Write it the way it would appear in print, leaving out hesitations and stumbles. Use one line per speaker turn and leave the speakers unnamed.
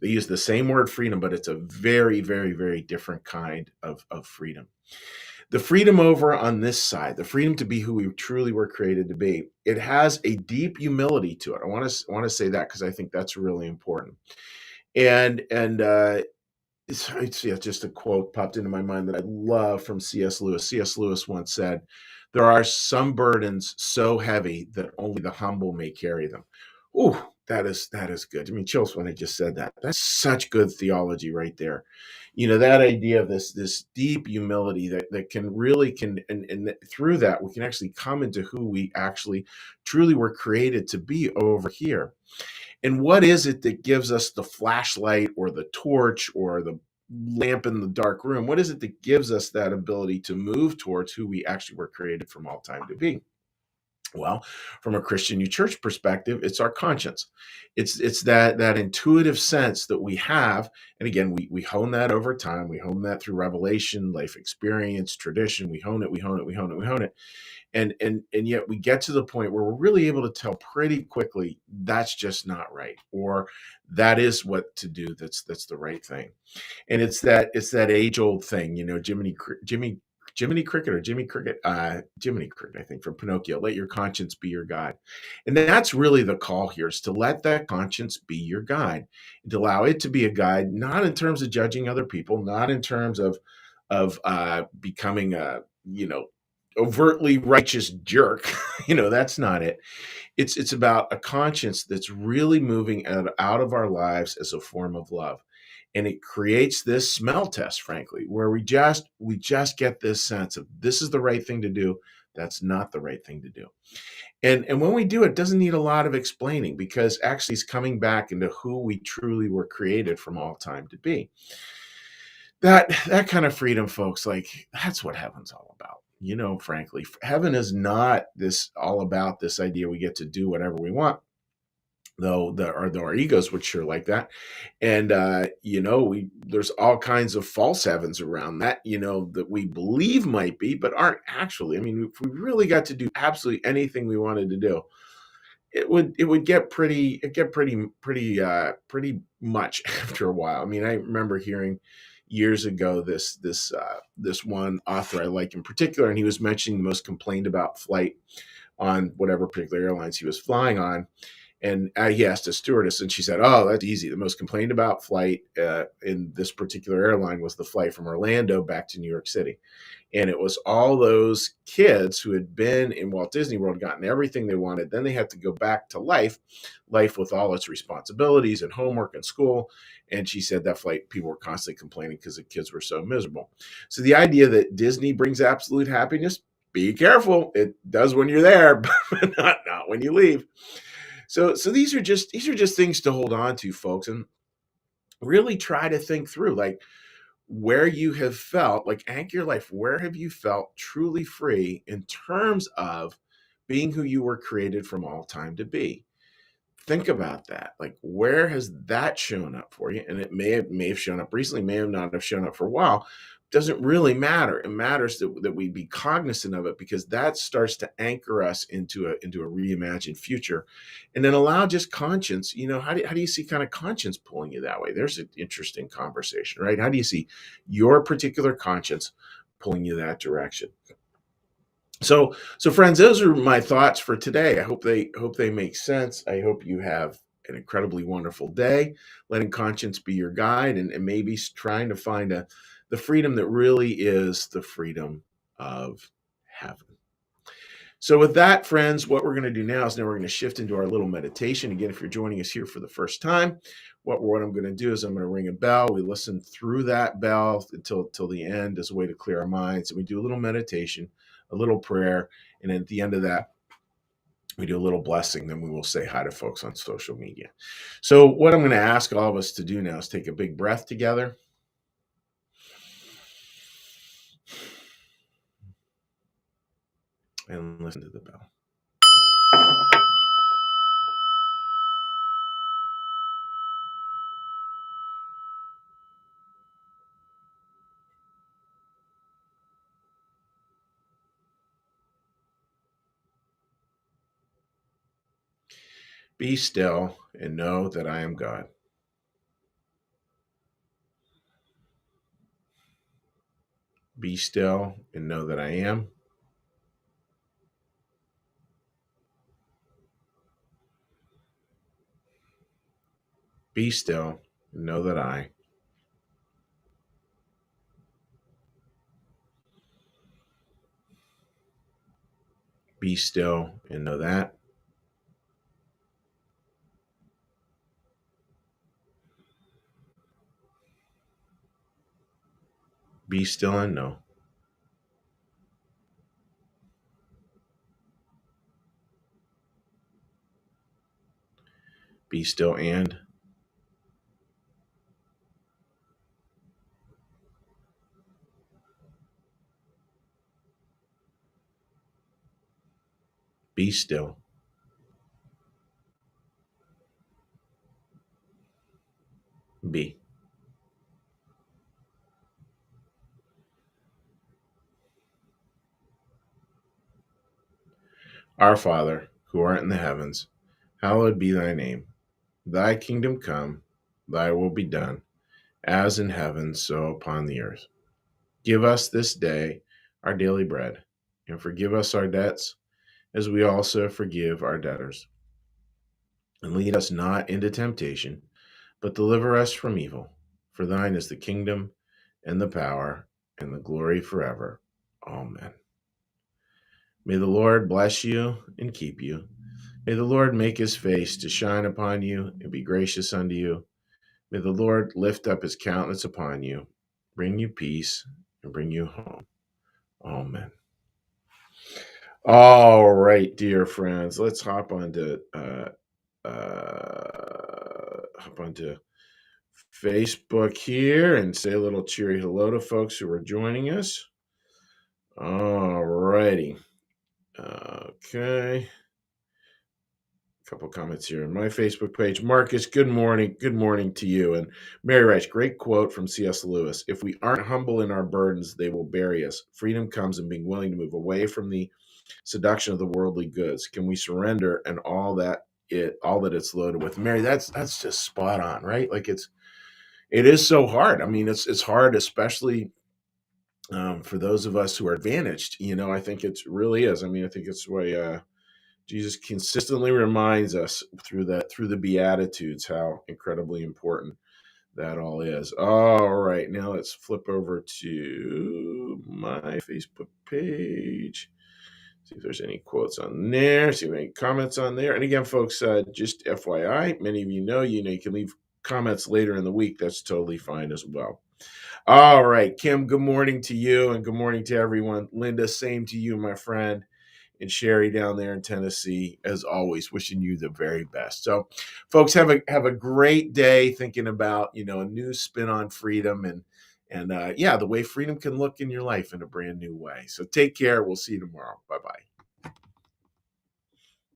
They use the same word freedom, but it's a very, very, very different kind of freedom. The freedom over on this side, the freedom to be who we truly were created to be, it has a deep humility to it. I want to say that because I think that's really important. And yeah, just a quote popped into my mind that I love from C.S. Lewis. C.S. Lewis once said, "There are some burdens so heavy that only the humble may carry them." Ooh, that is good. I mean, chills when I just said that. That's such good theology right there. That idea of this deep humility that can really can and through that we can actually come into who we actually truly were created to be over here. And what is it that gives us the flashlight or the torch or the lamp in the dark room? What is it that gives us that ability to move towards who we actually were created from all time to be? Well, from a Christian church perspective, it's our conscience. It's that intuitive sense that we have, and again, we hone that over time. We hone that through revelation, life experience, tradition. We hone it, we hone it, we hone it, we hone it, and yet we get to the point where we're really able to tell pretty quickly that's just not right, or that is what to do. That's the right thing. And it's that age old thing, Jiminy Cricket or Jimmy Cricket, Jiminy Cricket, I think, from Pinocchio. Let your conscience be your guide, and that's really the call here: is to let that conscience be your guide, and to allow it to be a guide, not in terms of judging other people, not in terms of becoming a overtly righteous jerk. That's not it. It's about a conscience that's really moving out of our lives as a form of love. And it creates this smell test, frankly, where we just get this sense of this is the right thing to do, that's not the right thing to do. And when we do, it doesn't need a lot of explaining, because actually it's coming back into who we truly were created from all time to be. That kind of freedom, folks, like, that's what heaven's all about. Frankly, heaven is not this all about this idea we get to do whatever we want, though our egos would sure like that. And we there's all kinds of false heavens around that, that we believe might be, but aren't actually. I mean, if we really got to do absolutely anything we wanted to do, it would get pretty much after a while. I mean, I remember hearing years ago this one author I like in particular, and he was mentioning the most complained about flight on whatever particular airlines he was flying on. And he asked a stewardess, and she said, "Oh, that's easy. The most complained about flight in this particular airline was the flight from Orlando back to New York City." And it was all those kids who had been in Walt Disney World, gotten everything they wanted. Then they had to go back to life with all its responsibilities and homework and school. And she said that flight, people were constantly complaining because the kids were so miserable. So the idea that Disney brings absolute happiness, be careful. It does when you're there, but not when you leave. So these are just things to hold on to, folks, and really try to think through, like, where you have felt, like, anchor your life. Where have you felt truly free in terms of being who you were created from all time to be? Think about that. Like, where has that shown up for you? And it may have shown up recently, may have not have shown up for a while. Doesn't really matter. It matters that we be cognizant of it, because that starts to anchor us into a reimagined future, and then allow just conscience. How do you see kind of conscience pulling you that way? There's an interesting conversation, right? How do you see your particular conscience pulling you that direction? So friends, those are my thoughts for today. I hope they make sense. I hope you have an incredibly wonderful day, letting conscience be your guide, and maybe trying to find the freedom that really is the freedom of heaven. So with that, friends, what we're going to do now is, now we're going to shift into our little meditation. Again, if you're joining us here for the first time, what I'm going to do is I'm going to ring a bell. We listen through that bell until the end as a way to clear our minds. And we do a little meditation, a little prayer, and then at the end of that, we do a little blessing. Then we will say hi to folks on social media. So what I'm going to ask all of us to do now is take a big breath together and listen to the bell. Be still and know that I am God. Be still and know that I am. Be still and know that I. Be still and know that. Be still and know. Be still and. Be still. Be. Our Father, who art in the heavens, hallowed be thy name. Thy kingdom come, thy will be done, as in heaven, so upon the earth. Give us this day our daily bread, and forgive us our debts, as we also forgive our debtors. And lead us not into temptation, but deliver us from evil. For thine is the kingdom, and the power, and the glory forever. Amen. May the Lord bless you and keep you. May the Lord make his face to shine upon you and be gracious unto you. May the Lord lift up his countenance upon you, bring you peace, and bring you home. Amen. All right, dear friends, let's hop onto Facebook here and say a little cheery hello to folks who are joining us. All righty. Okay. A couple comments here on my Facebook page. Marcus, good morning. Good morning to you. And Mary writes, great quote from C.S. Lewis. If we aren't humble in our burdens, they will bury us. Freedom comes in being willing to move away from the seduction of the worldly goods. Can we surrender and all that it's loaded with? Mary, that's just spot on, right? Like it is so hard. I mean, it's hard, especially for those of us who are advantaged. I think it really is. I mean, I think it's why Jesus consistently reminds us through the Beatitudes how incredibly important that all is. All right, now let's flip over to my Facebook page. See if there's any quotes on there. See if any comments on there. And again, folks, just FYI, many of you can leave comments later in the week. That's totally fine as well. All right, Kim, good morning to you and good morning to everyone. Linda, same to you, my friend. And Sherry down there in Tennessee, as always, wishing you the very best. So, folks, have a great day thinking about a new spin on freedom and the way freedom can look in your life in a brand new way. So take care. We'll see you tomorrow. Bye bye.